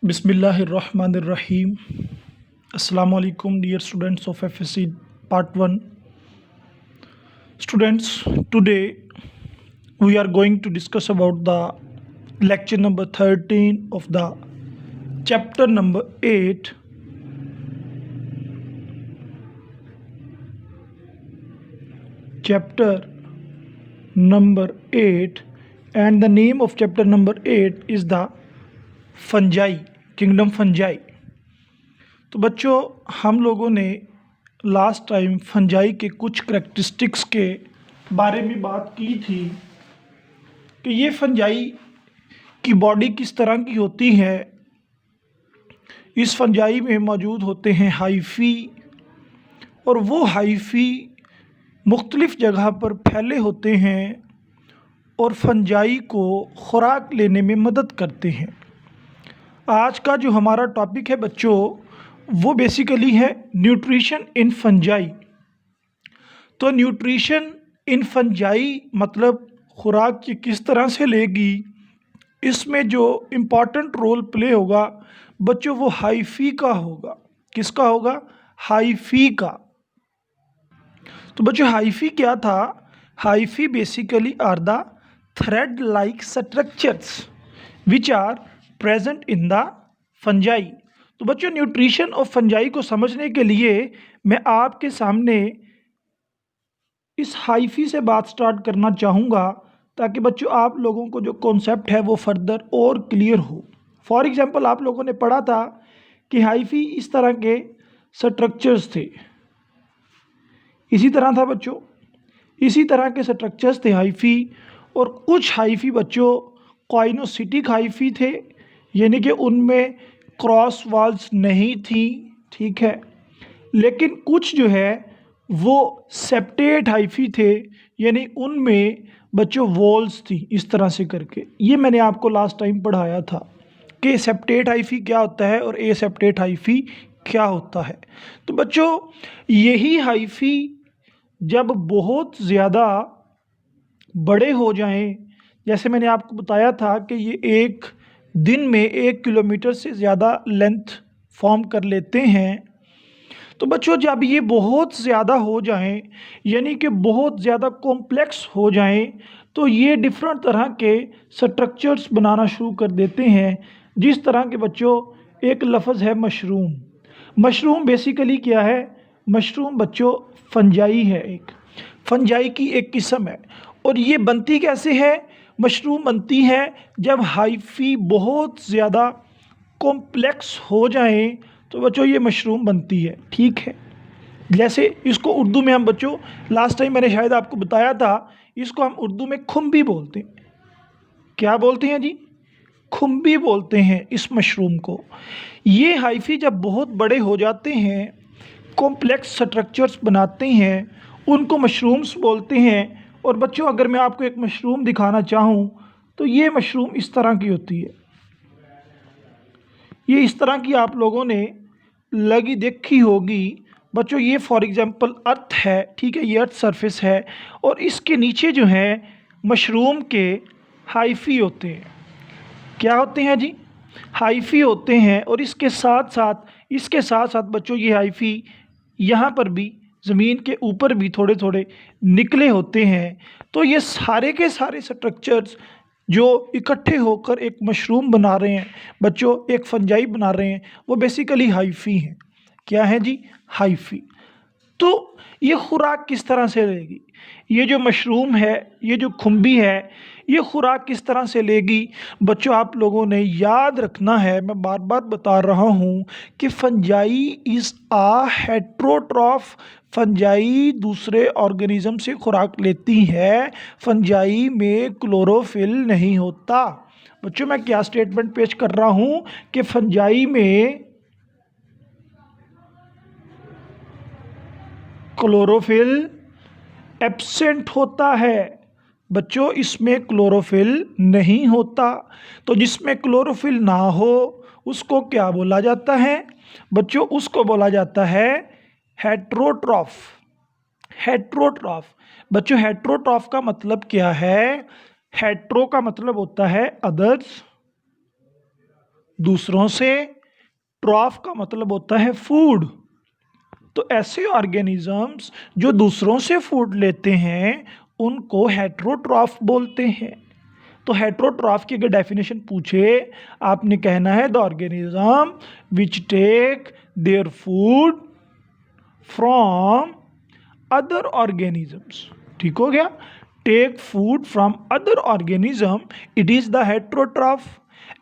Bismillahirrahmanirrahim. Assalamu alaikum, dear students of FSC Part 1. Students, today we are going to discuss about the lecture number 13 of the chapter number 8. Chapter number 8, and the name of chapter number 8 is the fungi, kingdom fungi. तो बच्चों, हम लोगों ने last time fungi के कुछ characteristics के बारे में बात की थी कि ये फंजाई की बॉडी किस तरह की होती है। इस फंजाई में मौजूद होते हैं हाइफी, और वो हाइफी मुख्तलिफ़ जगह पर फैले होते हैं और फंजाई को खुराक लेने में मदद करते हैं। आज का जो हमारा टॉपिक है बच्चों, वो बेसिकली है न्यूट्रिशन इन फंजाई। तो न्यूट्रिशन इन फंजाई मतलब खुराक की किस तरह से लेगी, इसमें जो इम्पॉर्टेंट रोल प्ले होगा बच्चों वो हाइफी का होगा। किसका होगा? हाइफी का। तो बच्चों हाइफी क्या था? Hyphae basically are the thread like structures which are present in the fungi. तो बच्चों न्यूट्रिशन ऑफ फंजाई को समझने के लिए मैं आपके सामने इस हाइफी से बात स्टार्ट करना चाहूँगा, ताकि बच्चों आप लोगों को जो कॉन्सेप्ट है वो फर्दर और क्लियर हो। फॉर एग्जांपल, आप लोगों ने पढ़ा था कि हाइफी इस तरह के स्ट्रक्चर्स थे, इसी तरह था बच्चों, इसी तरह के स्ट्रक्चर्स थे हाइफी। और कुछ हाइफी बच्चों कॉइनोसिटिक हाइफी थे, यानी कि उनमें क्रॉस वॉल्स नहीं थी, ठीक है। लेकिन कुछ जो है वो सेप्टेट हाइफी थे, यानी उनमें बच्चों वॉल्स थी इस तरह से करके। ये मैंने आपको लास्ट टाइम पढ़ाया था कि सेप्टेट हाइफी क्या होता है और ए सेप्टेट हाइफी क्या होता है। तो बच्चों यही हाइफी जब बहुत ज़्यादा बड़े हो जाएं, जैसे मैंने आपको बताया था कि ये एक दिन में 1 किलोमीटर से ज़्यादा लेंथ फॉर्म कर लेते हैं। तो बच्चों जब ये बहुत ज़्यादा हो जाएं, यानी कि बहुत ज़्यादा कॉम्प्लेक्स हो जाएं, तो ये डिफरेंट तरह के स्ट्रक्चर्स बनाना शुरू कर देते हैं। जिस तरह के बच्चों एक लफ्ज़ है मशरूम। मशरूम बेसिकली क्या है? मशरूम बच्चों फंजाई है, एक फंजाई की एक किस्म है। और ये बनती कैसे है? मशरूम बनती है जब हाइफी बहुत ज़्यादा कॉम्प्लेक्स हो जाएं, तो बच्चों ये मशरूम बनती है, ठीक है। जैसे इसको उर्दू में हम बच्चों, लास्ट टाइम मैंने शायद आपको बताया था, इसको हम उर्दू में खुम्बी बोलते हैं। क्या बोलते हैं जी? खुम्बी बोलते हैं इस मशरूम को। ये हाइफी जब बहुत बड़े हो जाते हैं, कॉम्प्लेक्स स्ट्रक्चर्स बनाते हैं, उनको मशरूम्स बोलते हैं। और बच्चों अगर मैं आपको एक मशरूम दिखाना चाहूँ, तो ये मशरूम इस तरह की होती है। ये इस तरह की आप लोगों ने लगी देखी होगी बच्चों। ये फॉर एग्जांपल अर्थ है, ठीक है, ये अर्थ सरफेस है, और इसके नीचे जो है मशरूम के हाइफी होते हैं। क्या होते हैं जी? हाइफी होते हैं। और इसके साथ साथ बच्चों ये हाइफी यहाँ पर भी ज़मीन के ऊपर भी थोड़े थोड़े निकले होते हैं। तो ये सारे के सारे स्ट्रक्चर्स जो इकट्ठे होकर एक मशरूम बना रहे हैं बच्चों, एक फंजाई बना रहे हैं, वो बेसिकली हाइफी हैं। क्या है जी? हाइफी। तो ये खुराक किस तरह से लेगी? ये जो मशरूम है, ये जो खुम्बी है, ये खुराक किस तरह से लेगी? बच्चों आप लोगों ने याद रखना है, मैं बार बार बता रहा हूँ कि fungi is a heterotroph. Fungi दूसरे ऑर्गेनिज्म से खुराक लेती है। फंजाई में क्लोरोफिल नहीं होता। बच्चों मैं क्या स्टेटमेंट पेश कर रहा हूँ कि फंजाई में क्लोरोफिल एब्सेंट होता है। बच्चों इसमें क्लोरोफिल नहीं होता। तो जिसमें क्लोरोफिल ना हो उसको क्या बोला जाता है बच्चों? उसको बोला जाता है हेट्रोट्रॉफ। हेट्रोट्रॉफ बच्चों, हेट्रोट्रॉफ का मतलब क्या है? हेट्रो का मतलब होता है अदर्स, दूसरों से, ट्रॉफ का मतलब होता है फूड। तो ऐसे ऑर्गेनिजम्स जो दूसरों से फूड लेते हैं उनको हेट्रोट्रॉफ बोलते हैं। तो हेट्रोट्रॉफ की अगर डेफिनेशन पूछे, आपने कहना है the organism which take their food from other organisms. ठीक हो गया, take food from other organism, it is the heterotroph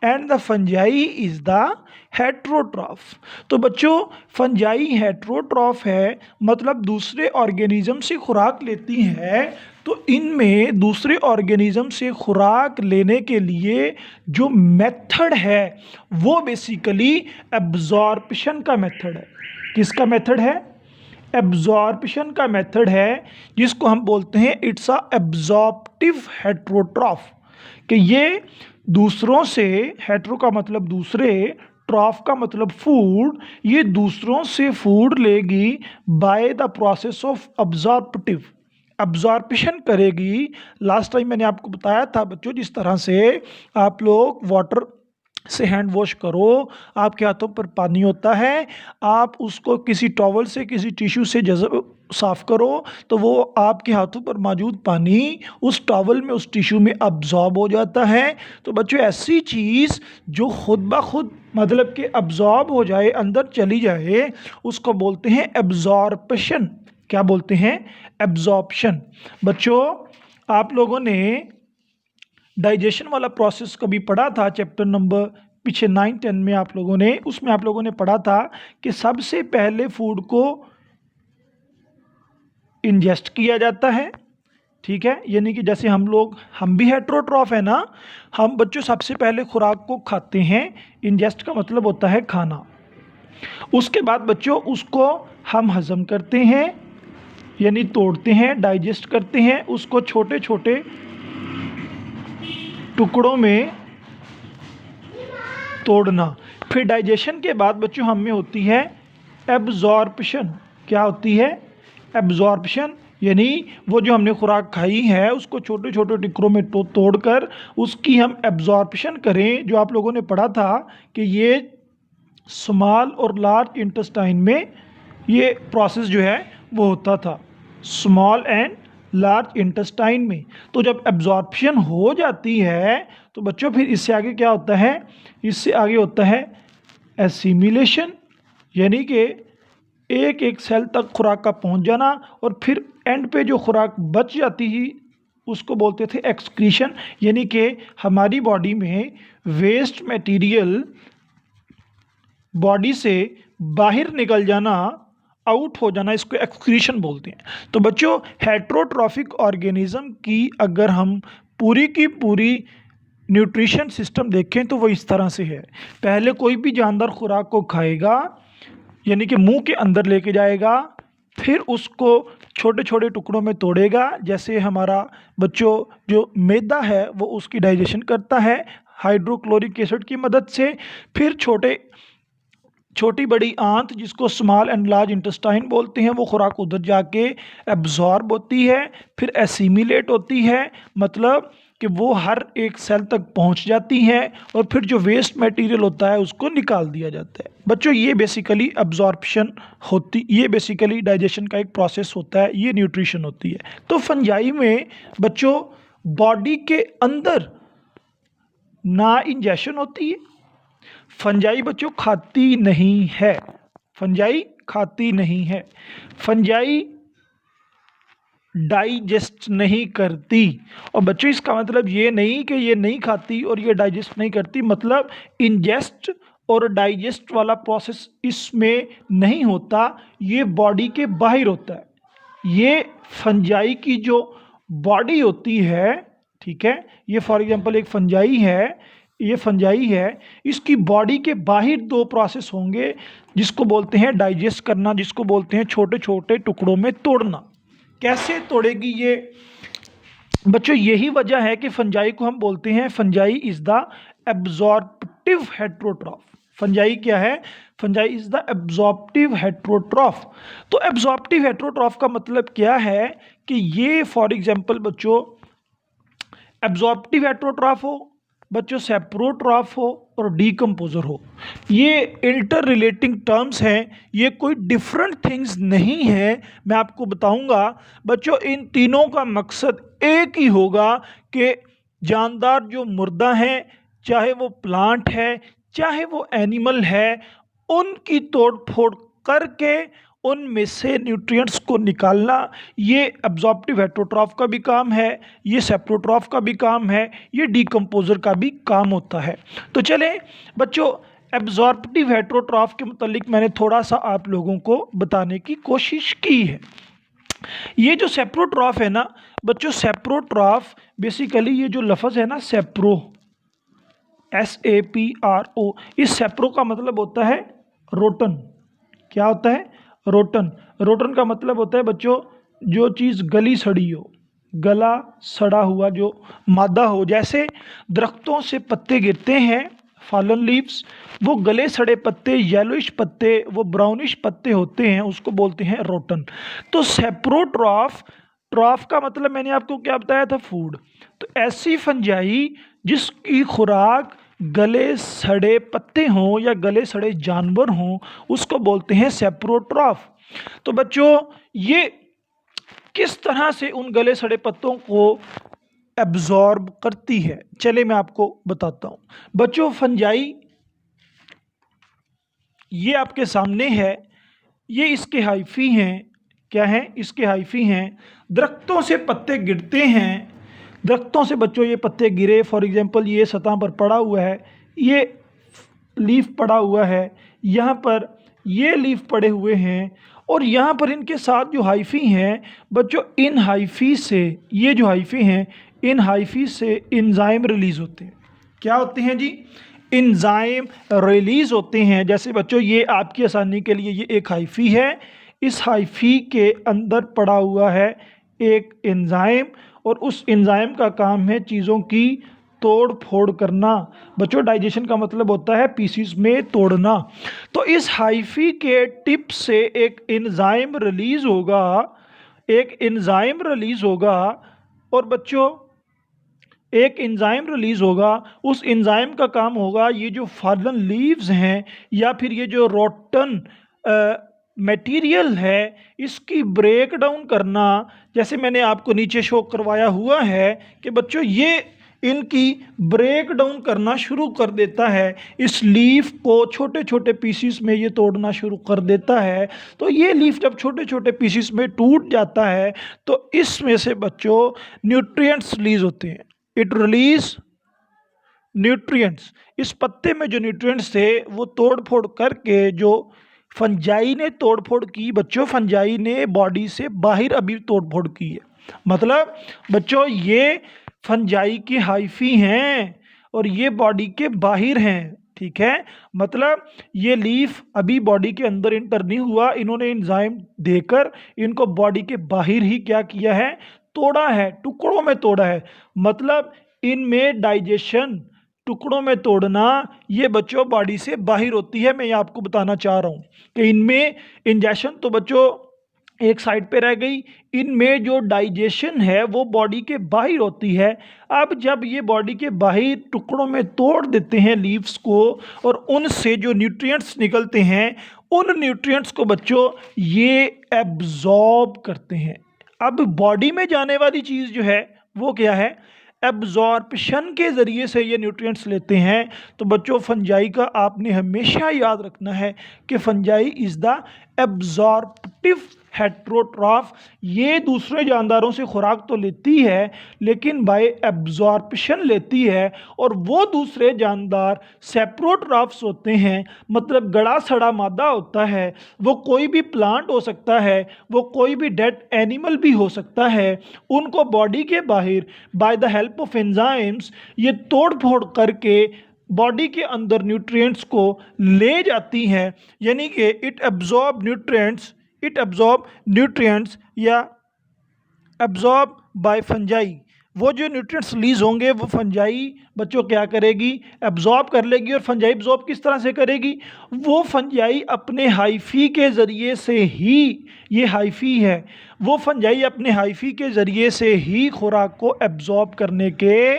and the fungi is the heterotroph. तो बच्चों फंजाई हेट्रोट्रॉफ है, मतलब दूसरे ऑर्गेनिज्म से खुराक लेती है। तो इनमें दूसरे ऑर्गेनिज्म से खुराक लेने के लिए जो मेथड है वो बेसिकली एब्जॉर्प्शन का मेथड है। किसका मेथड है? एब्जॉर्प्शन का मेथड है, जिसको हम बोलते हैं इट्स अ एब्जॉर्प्टिव हेट्रोट्रॉफ। कि ये दूसरों से, हेट्रो का मतलब दूसरे, ट्रॉफ का मतलब फूड, ये दूसरों से फूड लेगी by the process of absorptive, absorption करेगी। लास्ट टाइम मैंने आपको बताया था बच्चों, जिस तरह से आप लोग वाटर से हैंड वॉश करो, आपके हाथों पर पानी होता है, आप उसको किसी टॉवल से, किसी टिश्यू से साफ करो, तो वो आपके हाथों पर मौजूद पानी उस टॉवल में, उस टिश्यू में अब्जॉर्ब हो जाता है। तो बच्चों ऐसी चीज़ जो खुद ब खुद मतलब कि अब्जॉर्ब हो जाए, अंदर चली जाए, उसको बोलते हैं एब्जॉर्प्शन। क्या बोलते हैं? एब्जॉर्प्शन। बच्चों आप लोगों ने डाइजेशन वाला प्रोसेस कभी पढ़ा था, चैप्टर नंबर पीछे 9-10 में आप लोगों ने, उसमें आप लोगों ने पढ़ा था कि सबसे पहले फूड को इंजेस्ट किया जाता है। ठीक है, यानी कि जैसे हम भी हेट्रोट्रॉफ है ना, हम बच्चों सबसे पहले खुराक को खाते हैं। इंजेस्ट का मतलब होता है खाना। उसके बाद बच्चों उसको हम हजम करते हैं, यानी तोड़ते हैं, डाइजेस्ट करते हैं, उसको छोटे छोटे टुकड़ों में तोड़ना। फिर डाइजेशन के बाद बच्चों हम में होती है एब्जॉर्प्शन। क्या होती है? एब्जॉर्प्शन, यानी वो जो हमने खुराक खाई है उसको छोटे छोटे टुकड़ों में तोड़कर उसकी हम एब्जॉर्प्शन करें। जो आप लोगों ने पढ़ा था कि ये स्मॉल और लार्ज इंटेस्टाइन में ये प्रोसेस जो है वो होता था, स्मॉल एंड लार्ज इंटेस्टाइन में। तो जब एब्जॉर्प्शन हो जाती है तो बच्चों फिर इससे आगे क्या होता है? इससे आगे होता है एसिमिलेशन, यानी कि एक एक सेल तक खुराक का पहुंच जाना, और फिर एंड पे जो खुराक बच जाती है उसको बोलते थे एक्सक्रीशन, यानी कि हमारी बॉडी में वेस्ट मटेरियल बॉडी से बाहर निकल जाना, आउट हो जाना, इसको एक्सक्रीशन बोलते हैं। तो बच्चों हेट्रोट्रॉफिक ऑर्गेनिज्म की अगर हम पूरी की पूरी न्यूट्रिशन सिस्टम देखें तो वो इस तरह से है। पहले कोई भी जानवर खुराक को खाएगा, यानी कि मुंह के अंदर लेके जाएगा, फिर उसको छोटे छोटे टुकड़ों में तोड़ेगा। जैसे हमारा बच्चों जो मैदा है वो उसकी डाइजेशन करता है हाइड्रोक्लोरिक एसिड की मदद से। फिर छोटी बड़ी आंत जिसको स्मॉल एंड लार्ज इंटेस्टाइन बोलते हैं, वो खुराक उधर जाके एब्जॉर्ब होती है, फिर एसिमिलेट होती है, मतलब कि वो हर एक सेल तक पहुंच जाती है, और फिर जो वेस्ट मटेरियल होता है उसको निकाल दिया जाता है। बच्चों ये बेसिकली एब्जॉर्प्शन होती, ये बेसिकली डाइजेशन का एक प्रोसेस होता है, ये न्यूट्रिशन होती है। तो फंजाई में बच्चों बॉडी के अंदर ना इंजेक्शन होती है, फंजाई बच्चों खाती नहीं है, फंजाई खाती नहीं है, फंजाई डाइजेस्ट नहीं करती। और बच्चों इसका मतलब ये नहीं कि ये नहीं खाती और ये डाइजेस्ट नहीं करती, मतलब इंजेस्ट और डाइजेस्ट वाला प्रोसेस इसमें नहीं होता, ये बॉडी के बाहर होता है। ये फंजाई की जो बॉडी होती है, ठीक है, ये फॉर एग्जांपल एक फंजाई है, ये फंजाई है, इसकी बॉडी के बाहर दो प्रोसेस होंगे, जिसको बोलते हैं डाइजेस्ट करना, जिसको बोलते हैं छोटे छोटे टुकड़ों में तोड़ना। कैसे तोड़ेगी ये? बच्चों यही वजह है कि फंजाई को हम बोलते हैं fungi is the absorptive heterotroph. Fungi क्या है? Fungi is the absorptive heterotroph. तो एब्जॉर्प्टिव हेट्रोट्रॉफ का मतलब क्या है कि ये फॉर एग्जांपल बच्चों एब्जॉर्प्टिव हेट्रोट्रॉफ हो बच्चों सेप्रोट्रॉफ हो और डीकम्पोजर हो, ये इंटर रिलेटिंग टर्म्स हैं, ये कोई डिफरेंट थिंग्स नहीं है। मैं आपको बताऊंगा बच्चों, इन तीनों का मकसद एक ही होगा कि जानदार जो मुर्दा हैं, चाहे वो प्लांट है चाहे वो एनिमल है, उनकी तोड़ फोड़ करके उनमें से न्यूट्रिएंट्स को निकालना, ये एब्जॉर्प्टिव हेटरोट्रॉफ का भी काम है, ये सेप्रोट्रॉफ का भी काम है, ये डीकम्पोजर का भी काम होता है। तो चलें बच्चों, एब्जॉर्प्टिव हेटरोट्रॉफ के मुतालिक मैंने थोड़ा सा आप लोगों को बताने की कोशिश की है। ये जो सेप्रोट्रॉफ है ना बच्चों, सेप्रोट्रॉफ बेसिकली ये जो लफ्ज़ है ना सेप्रो, SAPRO, इस सेप्रो का मतलब होता है रोटन। क्या होता है? रोटन। रोटन का मतलब होता है बच्चों जो चीज़ गली सड़ी हो, गला सड़ा हुआ जो मादा हो। जैसे दरख्तों से पत्ते गिरते हैं, फॉलन लीव्स, वो गले सड़े पत्ते, येलोइश पत्ते, वो ब्राउनिश पत्ते होते हैं, उसको बोलते हैं रोटन। तो सेप्रोट्रॉफ, ट्रॉफ का मतलब मैंने आपको क्या बताया था? फूड। तो ऐसी फंजाई जिसकी खुराक गले सड़े पत्ते हों या गले सड़े जानवर हों, उसको बोलते हैं सेप्रोट्रॉफ। तो बच्चों ये किस तरह से उन गले सड़े पत्तों को एब्जॉर्ब करती है, चले मैं आपको बताता हूं। बच्चों फंजाई ये आपके सामने है, ये इसके हाइफी हैं। क्या हैं? इसके हाइफी हैं। दरख्तों से पत्ते गिरते हैं, दरख्तों से बच्चों ये पत्ते गिरे, फॉर एग्जांपल ये सतह पर पड़ा हुआ है, ये लीफ पड़ा हुआ है, यहाँ पर ये लीफ पड़े हुए हैं, और यहाँ पर इनके साथ जो हाइफी हैं बच्चों, इन हाइफी से, ये जो हाइफी हैं, इन हाइफी से एंजाइम रिलीज़ होते हैं। क्या होते हैं जी? एंजाइम रिलीज़ होते हैं। जैसे बच्चों ये आपकी आसानी के लिए ये एक हाइफी है, इस हाइफी के अंदर पड़ा हुआ है एक एंजाइम, और उस एंजाइम का काम है चीज़ों की तोड़ फोड़ करना। बच्चों डाइजेशन का मतलब होता है पीसीस में तोड़ना। तो इस हाइफी के टिप से एक एंजाइम रिलीज़ होगा, एक एंजाइम रिलीज़ होगा, और बच्चों एक एंजाइम रिलीज़ होगा। उस एंजाइम का काम होगा ये जो फॉलन लीव्स हैं या फिर ये जो रोटन मटेरियल है, इसकी ब्रेक डाउन करना। जैसे मैंने आपको नीचे शो करवाया हुआ है कि बच्चों ये इनकी ब्रेक डाउन करना शुरू कर देता है, इस लीफ को छोटे छोटे पीसीस में ये तोड़ना शुरू कर देता है। तो ये लीफ जब छोटे छोटे पीसीस में टूट जाता है तो इसमें से बच्चों न्यूट्रिएंट्स रिलीज होते हैं। It release nutrients. इस पत्ते में जो न्यूट्रिएंट्स थे वो तोड़ फोड़ करके, जो फंजाई ने तोड़ फोड़ की बच्चों, फंजाई ने बॉडी से बाहर अभी तोड़ फोड़ की है। मतलब बच्चों ये फंजाई की हाइफी हैं और ये बॉडी के बाहर हैं, ठीक है। मतलब ये लीफ अभी बॉडी के अंदर इंटर नहीं हुआ, इन्होंने एंजाइम देकर इनको बॉडी के बाहर ही क्या किया है? तोड़ा है, टुकड़ों में तोड़ा है। मतलब इनमें डाइजेशन, टुकड़ों में तोड़ना, ये बच्चों बॉडी से बाहर होती है। मैं ये आपको बताना चाह रहा हूँ कि इनमें इंजेक्शन तो बच्चों एक साइड पे रह गई, इनमें जो डाइजेशन है वो बॉडी के बाहर होती है। अब जब ये बॉडी के बाहर टुकड़ों में तोड़ देते हैं लीव्स को, और उनसे जो न्यूट्रिएंट्स निकलते हैं, उन न्यूट्रिएंट्स को बच्चों ये एब्जॉर्ब करते हैं। अब बॉडी में जाने वाली चीज़ जो है वो क्या है? एब्जॉर्प्शन के ज़रिए से ये न्यूट्रिएंट्स लेते हैं। तो बच्चों फंजाई का आपने हमेशा याद रखना है कि fungi is the absorptive heterotroph. ये दूसरे जानदारों से खुराक तो लेती है लेकिन बाय एब्जॉर्प्शन लेती है, और वो दूसरे जानदार सेप्रोट्रॉफ्स होते हैं। मतलब गड़ा सड़ा मादा होता है, वो कोई भी प्लांट हो सकता है, वो कोई भी डेड एनिमल भी हो सकता है। उनको बॉडी के बाहर by the help of enzymes ये तोड़ फोड़ करके बॉडी के अंदर न्यूट्रिएंट्स को ले जाती हैं। यानी कि इट एब्जॉर्ब न्यूट्रिएंट्स या एब्जॉर्ब बाय फंजाई। वो जो न्यूट्रिएंट्स रिलीज होंगे वो फंजाई बच्चों क्या करेगी, एब्जॉर्ब कर लेगी। और फंजाई एब्जॉर्ब किस तरह से करेगी, वो फंजाई अपने हाइफी के ज़रिए से ही, ये हाइफी है, वो फंजाई अपने हाइफी के ज़रिए से ही खुराक को एब्जॉर्ब करने के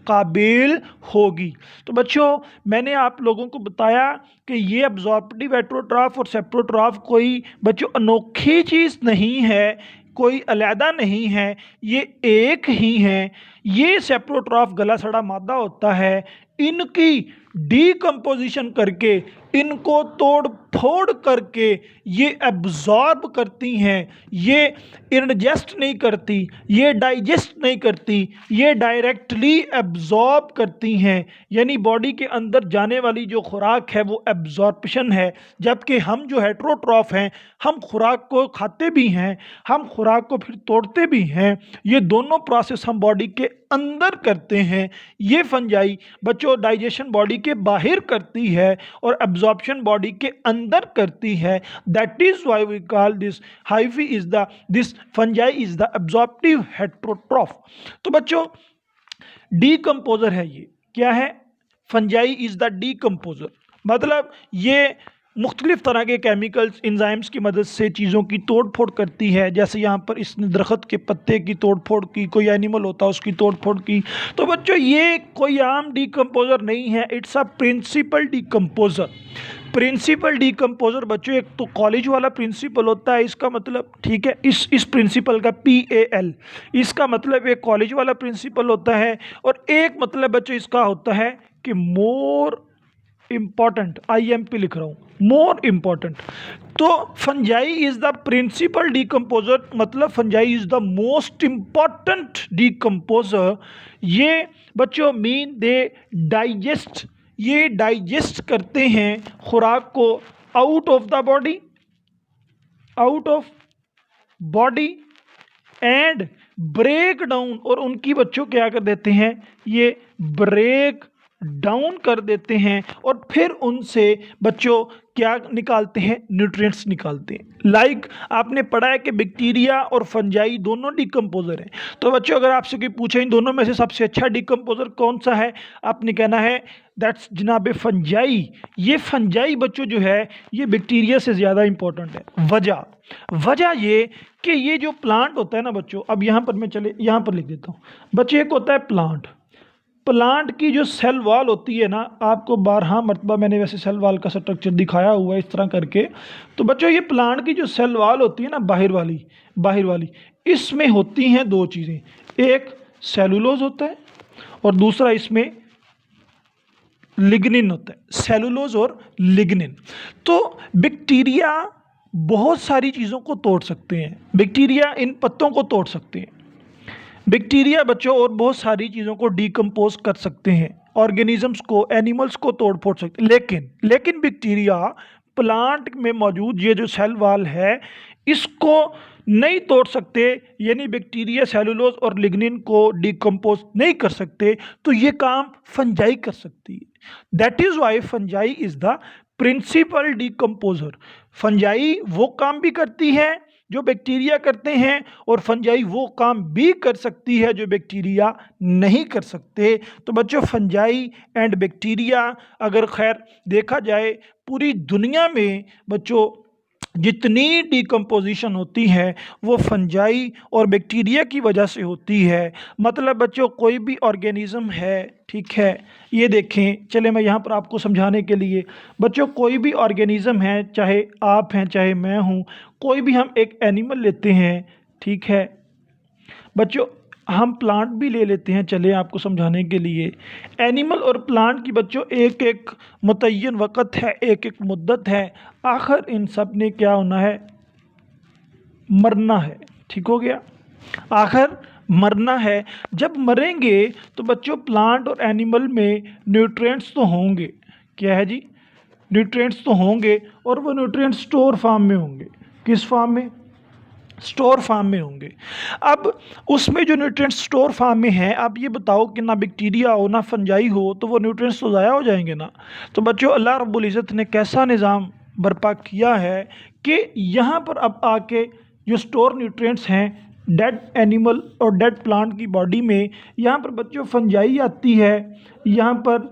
काबिल होगी। तो बच्चों मैंने आप लोगों को बताया कि ये एब्जॉर्प्टिव हेटेरोट्रॉफ और सेप्रोट्रॉफ कोई बच्चों अनोखी चीज़ नहीं है, कोई अलहदा नहीं है, ये एक ही हैं। ये सेप्रोट्रॉफ गला सड़ा मादा होता है, इनकी डीकम्पोजिशन करके, इनको तोड़ फोड़ करके ये एब्जॉर्ब करती हैं, ये इनजेस्ट नहीं करती, ये डाइजेस्ट नहीं करती, ये डायरेक्टली एब्जॉर्ब करती हैं। यानी बॉडी के अंदर जाने वाली जो खुराक है वो एब्जॉर्प्शन है। जबकि हम जो हेटेरोट्रॉफ हैं, हम खुराक को खाते भी हैं, हम खुराक को फिर तोड़ते भी हैं। ये दोनों प्रोसेस हम बॉडी के अंदर करते हैं। ये फंजाई बच्चों डाइजेशन बॉडी के बाहर करती है और एब्जॉर्प्शन बॉडी के अंदर करती है। That is why we call this hyphae is the this fungi is the absorptive heterotroph. तो बच्चों डीकंपोजर है, ये क्या है, फंजाई इज द डीकंपोजर, मतलब ये मुख्तलिफ तरह के केमिकल्स इंजाइम्स की मदद से चीज़ों की तोड़ फोड़ करती है। जैसे यहाँ पर इसने दरख्त के पत्ते की तोड़ फोड़ की, कोई एनिमल होता है उसकी तोड़ फोड़ की। तो बच्चों ये कोई आम डीकम्पोजर नहीं है, it's a principal decomposer. Principal decomposer बच्चों एक तो कॉलेज वाला प्रिंसिपल होता है, इसका मतलब ठीक है, इस प्रिंसिपल का PAL, इसका मतलब एक कॉलेज वाला प्रिंसिपल होता है। और एक मतलब बच्चों इसका होता है कि मोर इंपॉर्टेंट, IMP लिख रहा हूँ, मोर इंपॉर्टेंट। तो fungi is the principal decomposer, मतलब fungi is the most important decomposer. ये बच्चों मीन दे डाइजेस्ट, ये डाइजेस्ट करते हैं खुराक को out of the body, out of body and break down, और उनकी बच्चों क्या कर देते हैं, ये ब्रेक डाउन कर देते हैं और फिर उनसे बच्चों क्या निकालते हैं, न्यूट्रिएंट्स निकालते हैं। लाइक आपने पढ़ा है कि बैक्टीरिया और फंजाई दोनों डीकम्पोजर हैं। तो बच्चों अगर आपसे कोई पूछे इन दोनों में से सबसे अच्छा डीकम्पोजर कौन सा है, आपने कहना है दैट्स जनाब फंजाई। ये फंजाई बच्चों जो है ये बैक्टीरिया से ज़्यादा इंपॉर्टेंट है। वजह ये कि ये जो प्लांट होता है ना बच्चों, अब यहाँ पर मैं चले यहाँ पर लिख देता हूँ बच्चों, एक होता है प्लांट की जो सेल वॉल होती है ना, आपको 12 मरतबा मैंने वैसे सेल वॉल का स्ट्रक्चर दिखाया हुआ है इस तरह करके। तो बच्चों ये प्लांट की जो सेल वॉल होती है ना, बाहर वाली, इसमें होती हैं दो चीज़ें, एक सेलुलोज होता है और दूसरा इसमें लिग्निन होता है, सेलुलोज और लिग्निन। तो बैक्टीरिया बहुत सारी चीज़ों को तोड़ सकते हैं, बैक्टीरिया इन पत्तों को तोड़ सकते हैं, बैक्टीरिया बच्चों और बहुत सारी चीज़ों को डीकम्पोज कर सकते हैं, ऑर्गेनिजम्स को, एनिमल्स को तोड़ फोड़ सकते हैं। लेकिन बैक्टीरिया प्लांट में मौजूद ये जो सेल वॉल है इसको नहीं तोड़ सकते, यानी बैक्टीरिया सेलुलोज और लिग्निन को डीकम्पोज नहीं कर सकते। तो ये काम फंजाई कर सकती है। That is why fungi is the principal decomposer. Fungi वो काम भी करती है जो बैक्टीरिया करते हैं और फंजाई वो काम भी कर सकती है जो बैक्टीरिया नहीं कर सकते। तो बच्चों फंजाई एंड बैक्टीरिया अगर खैर देखा जाए पूरी दुनिया में बच्चों जितनी डीकम्पोजिशन होती है वो फंजाई और बैक्टीरिया की वजह से होती है। मतलब बच्चों कोई भी ऑर्गेनिज्म है, ठीक है, ये देखें, चले मैं यहाँ पर आपको समझाने के लिए, बच्चों कोई भी ऑर्गेनिज्म है, चाहे आप हैं चाहे मैं हूँ, कोई भी हम एक एनिमल लेते हैं, ठीक है बच्चों, हम प्लांट भी ले लेते हैं, चले आपको समझाने के लिए। एनिमल और प्लांट की बच्चों एक एक मुतय्यन वक़्त है, एक एक मुद्दत है, आखिर इन सब ने क्या होना है, मरना है। ठीक हो गया, आखिर मरना है। जब मरेंगे तो बच्चों प्लांट और एनिमल में न्यूट्रिएंट्स तो होंगे, क्या है जी, न्यूट्रिएंट्स तो होंगे, और वो न्यूट्रिएंट्स स्टोर फार्म में होंगे। किस फार्म में, स्टोर फार्म में होंगे। अब उसमें जो न्यूट्रिएंट्स स्टोर फार्म में हैं, आप ये बताओ कि ना बैक्टीरिया हो ना फंजाई हो तो वो न्यूट्रिएंट्स तो ज़ाया हो जाएंगे ना। तो बच्चों अल्लाह रब्बुल इज़्ज़त ने कैसा निज़ाम बर्पा किया है कि यहाँ पर अब आके जो स्टोर न्यूट्रिएंट्स हैं डेड एनिमल और डेड प्लांट की बॉडी में यहाँ पर बच्चों फंजाई आती है, यहाँ पर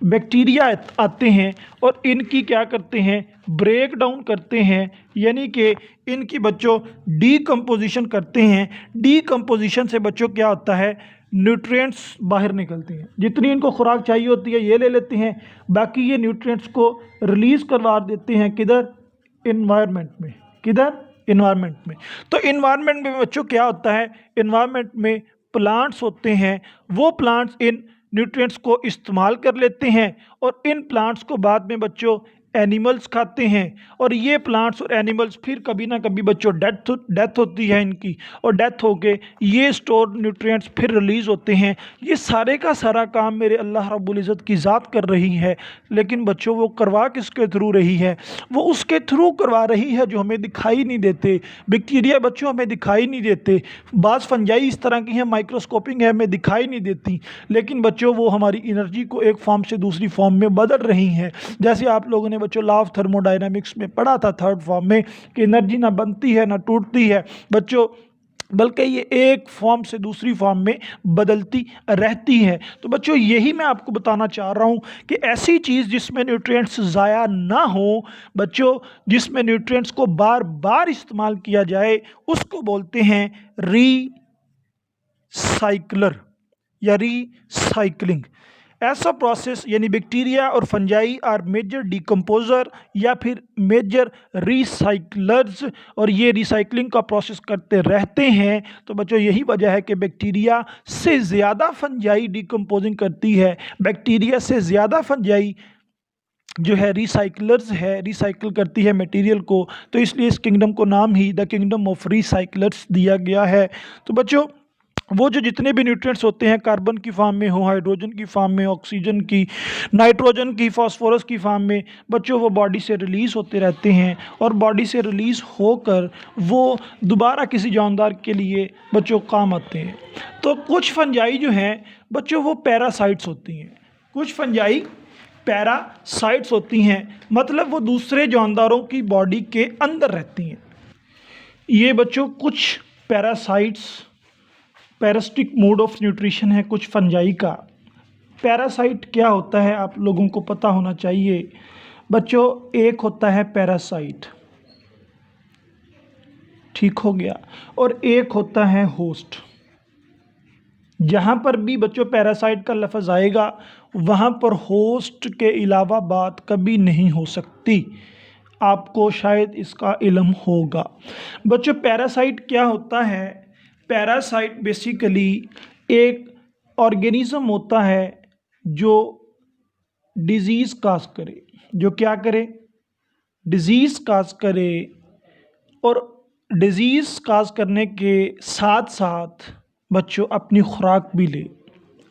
बैक्टीरिया आते हैं और इनकी क्या करते हैं, ब्रेक डाउन करते हैं, यानी कि इनकी बच्चों डीकम्पोजिशन करते हैं। डीकम्पोजिशन से बच्चों क्या होता है, न्यूट्रिएंट्स बाहर निकलते हैं। जितनी इनको खुराक चाहिए होती है ये ले लेते हैं, बाकी ये न्यूट्रिएंट्स को रिलीज करवा देते हैं किधर, इन्वायरमेंट में। किधर, इन्वायरमेंट में। तो इन्वायरमेंट में बच्चों क्या होता है, इन्वायरमेंट में प्लांट्स होते हैं, वो प्लांट्स इन न्यूट्रिएंट्स को इस्तेमाल कर लेते हैं और इन प्लांट्स को बाद में बच्चों एनिमल्स खाते हैं और ये प्लांट्स और एनिमल्स फिर कभी ना कभी बच्चों डेथ होती है इनकी, और डेथ होके ये स्टोर न्यूट्रिएंट्स फिर रिलीज़ होते हैं। ये सारे का सारा काम मेरे अल्लाह रब्बुल इज़्ज़त की ज़ात कर रही है, लेकिन बच्चों वो करवा किसके थ्रू रही है, वो उसके थ्रू करवा रही है जो हमें दिखाई नहीं देते। बैक्टीरिया बच्चों हमें दिखाई नहीं देते, बाज़ फंजाई इस तरह की हैं माइक्रोस्कोपिक है, हमें दिखाई नहीं देती, लेकिन बच्चों वो हमारी एनर्जी को एक फॉर्म से दूसरी फॉर्म में बदल रही हैं। जैसे आप लोगों ने बच्चों लॉ ऑफ थर्मोडायनामिक्स में पढ़ा था थर्ड फॉर्म में कि एनर्जी ना बनती है ना टूटती है बच्चों, बल्कि ये एक फॉर्म से दूसरी फॉर्म में बदलती रहती है। तो बच्चों यही मैं आपको बताना चाह रहा हूँ कि ऐसी चीज़ जिसमें न्यूट्रिएंट्स ज़ाया ना हो बच्चों, जिसमें न्यूट्रिएंट्स को बार बार इस्तेमाल किया जाए, उसको बोलते हैं रीसाइक्लर या रीसाइक्लिंग। ऐसा प्रोसेस यानी बैक्टीरिया और फंजाई आर मेजर डिकम्पोजर या फिर मेजर रिसाइक्लर्स, और ये रिसाइकलिंग का प्रोसेस करते रहते हैं। तो बच्चों यही वजह है कि बैक्टीरिया से ज़्यादा फंजाई डिकम्पोजिंग करती है, बैक्टीरिया से ज़्यादा फंजाई जो है रिसाइकलर्स है, रिसाइकिल करती है मटेरियल को, तो इसलिए इस किंगडम को नाम ही द किंगडम ऑफ रिसाइकलर्स दिया गया है। तो बच्चों वो जो जितने भी न्यूट्रिएंट्स होते हैं, कार्बन की फॉर्म में हो, हाइड्रोजन की फॉर्म में, ऑक्सीजन की, नाइट्रोजन की, फास्फोरस की फॉर्म में बच्चों, वो बॉडी से रिलीज़ होते रहते हैं और बॉडी से रिलीज़ होकर वो दोबारा किसी जानदार के लिए बच्चों काम आते हैं। तो कुछ फंजाई जो हैं बच्चों वो पैरासाइट्स होती हैं, कुछ फंजाई पैरासाइट्स होती हैं, मतलब वो दूसरे जानदारों की बॉडी के अंदर रहती हैं। ये बच्चों कुछ parasites, parasitic mode of nutrition है कुछ फंजाई का। पैरासाइट क्या होता है आप लोगों को पता होना चाहिए बच्चों, एक होता है पैरासाइट, ठीक हो गया, और एक होता है होस्ट। जहाँ पर भी बच्चों पैरासाइट का लफ्ज़ आएगा वहाँ पर होस्ट के अलावा बात कभी नहीं हो सकती, आपको शायद इसका इल्म होगा। बच्चों पैरासाइट क्या होता है, पैरासाइट बेसिकली एक ऑर्गेनिज्म होता है जो डिजीज़ काज करे, जो क्या करे, डिजीज़ काज करे, और डिजीज़ काज करने के साथ साथ बच्चों अपनी खुराक भी ले।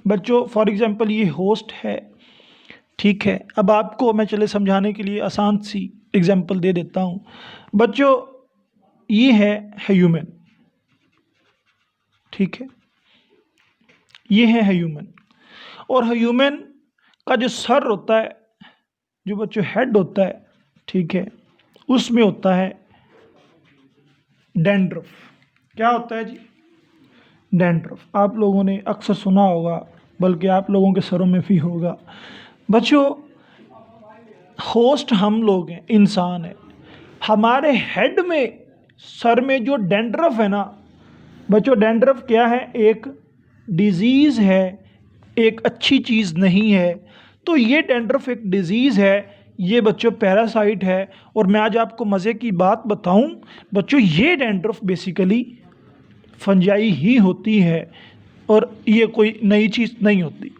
बच्चों फॉर एग्ज़ाम्पल ये होस्ट है, ठीक है। अब आपको मैं चले समझाने के लिए आसान सी एग्ज़ाम्पल दे देता हूँ। बच्चों ये है ह्यूमन, ठीक है, ये है ह्यूमन, और ह्यूमन का जो सर होता है, जो बच्चों हेड होता है, ठीक है, उसमें होता है डैंड्रफ। क्या होता है जी, डैंड्रफ। आप लोगों ने अक्सर सुना होगा, बल्कि आप लोगों के सरों में भी होगा। बच्चों होस्ट हम लोग हैं, इंसान है, हमारे हेड में, सर में जो डैंड्रफ है ना बच्चों, डैंड्रफ क्या है, एक डिज़ीज़ है, एक अच्छी चीज़ नहीं है। तो ये डैंड्रफ एक डिज़ीज़ है, ये बच्चों पैरासाइट है। और मैं आज आपको मज़े की बात बताऊं बच्चों, ये डैंड्रफ बेसिकली फंजाई ही होती है और ये कोई नई चीज़ नहीं होती।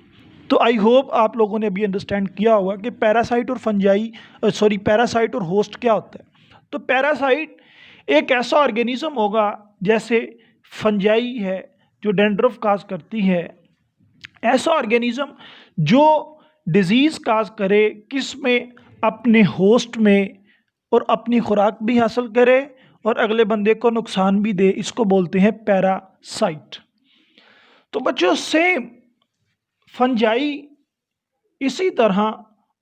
तो आई होप आप लोगों ने अभी अंडरस्टैंड किया होगा कि पैरासाइट और फंजाई पैरासाइट और होस्ट क्या होता है। तो पैरासाइट एक ऐसा ऑर्गेनिज्म होगा जैसे फंजाई है जो डैंड्रफ काज करती है, ऐसा ऑर्गेनिज्म जो डिजीज़ काज करे, किस में, अपने होस्ट में, और अपनी खुराक भी हासिल करे और अगले बंदे को नुकसान भी दे, इसको बोलते हैं पैरासाइट। तो बच्चों सेम फंजाई इसी तरह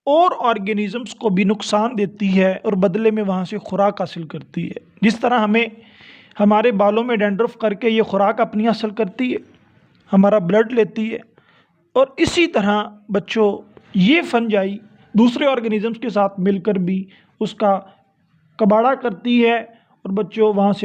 और ऑर्गेनिजम्स को भी नुकसान देती है और बदले में वहाँ से खुराक हासिल करती है। जिस तरह हमें हमारे बालों में डैंड्रफ करके ये खुराक अपनी हासिल करती है, हमारा ब्लड लेती है। और इसी तरह बच्चों ये फंजाई दूसरे ऑर्गेनिजम्स के साथ मिलकर भी उसका कबाड़ा करती है और बच्चों वहाँ से